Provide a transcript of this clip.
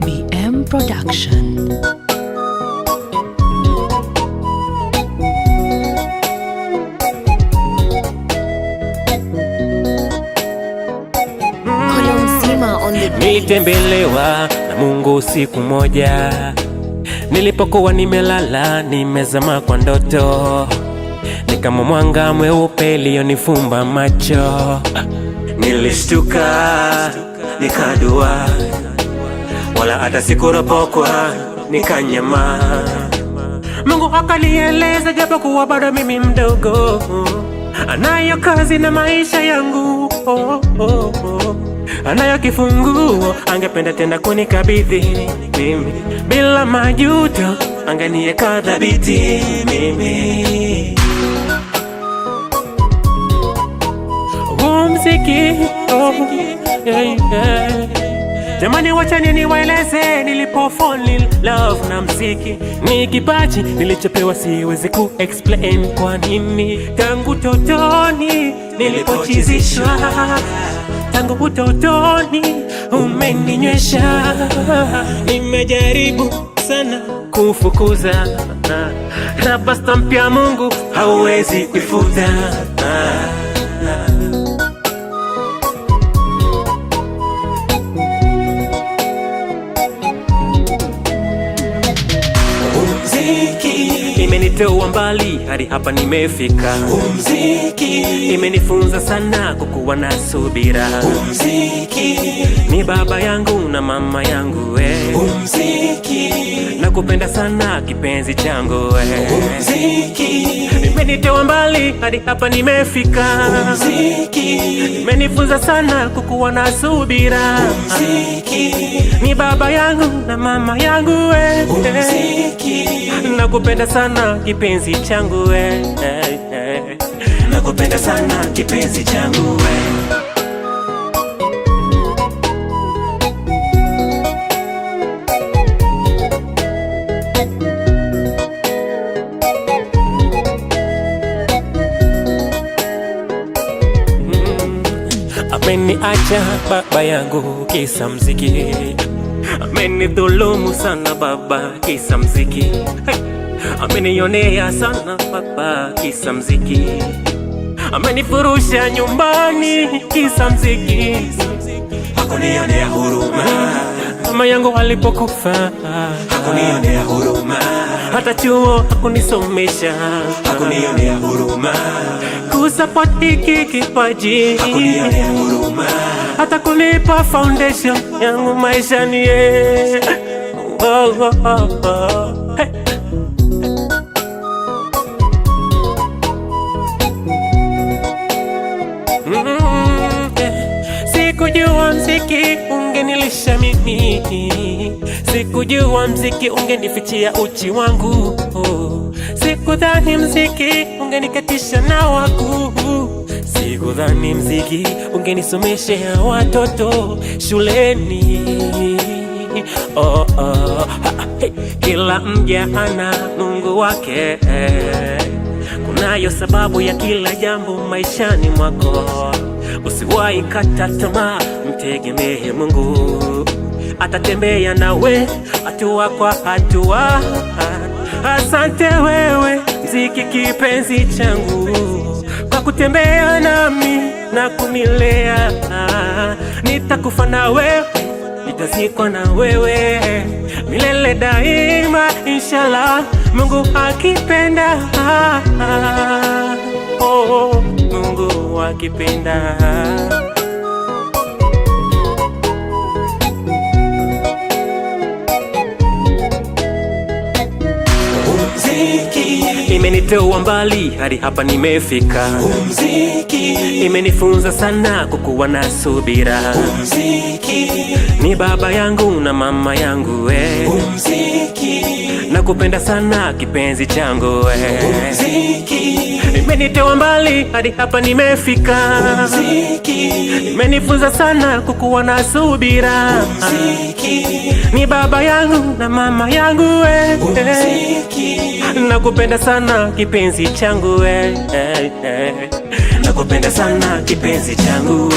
BM Production. Nilitembelewa na Mungu siku moja, nilipokuwa nimelala, nimezama kwa ndoto, nikama mwanga mweupe iliyonifumba macho. Nilishtuka, nikadua, wala hata sikuropokwa, nikanyama. Mungu akanieleza japo kuwa bado mimi mdogo, anayo kazi na maisha yangu, anayo kifunguo, angependa tena kunikabidhi mimi bila majuto, angeniweka thabiti mimi. Mziki, jamani, wachani niwaeleze nilipo fall in love na mziki. Ni kipaji nilichopewa, siwezi ku-explain kwa nini. Tangu utotoni nilipochizishwa, tangu utotoni umeninywesha. Nimejaribu sana kufukuza, rapa stamp ya Mungu hauwezi kuifuta. Imenitoa mbali hadi hapa nimefika. Muziki imenifunza sana kukuwa na subira. Muziki ni baba yangu na mama yangu muziki nakupenda sana kipenzi changu Muziki imenitoa mbali hadi hapa nimefika. Muziki imenifunza sana kukuwa na subira. Muziki ni baba yangu na mama yangu Muziki nakupenda sana kipenzi changu nakupenda sana kipenzi changu Ameniacha baba yangu kisa mziki, amenidhulumu sana baba kisa mziki, amenionea sana baba kisa mziki, amenifurusha nyumbani kisa mziki, hakunionea huruma. Mama yangu alipokufa hakunionea huruma, hata chuo hakunisomesha, hakunionea huruma. Kusupport hiki kipaji hakunionea huruma, hata kunipa foundation yangu maishani Sikujua mziki ungenilisha mimi, sikujua mziki ungenifichia uchi wangu, sikudhani mziki ungenikatisha na waku, sikudhani mziki ungenisomeshea watoto shuleni. Kila mja ana Mungu wake, kunayo sababu ya kila jambo maishani mwako. Usiwahi kata tamaa, mtegemee Mungu, atatembea nawe hatua kwa hatua. Asante wewe mziki kipenzi changu, kwa kutembea nami na kunilea. Nitakufa na wewe, nitazikwa na wewe milele daima, inshallah, Mungu akipenda. Mungu akipenda. Muziki imenitoa mbali hadi hapa nimefika. Muziki imenifunza sana kukuwa na subira. Muziki ni baba yangu na mama yangu Muziki nakupenda sana kipenzi changu Muziki imenitoa mbali hadi hapa nimefika. Muziki imenifunza sana kukuwa na subira. Muziki ni baba yangu na mama yangu Muziki nakupenda sana kipenzi changu nakupenda sana kipenzi changu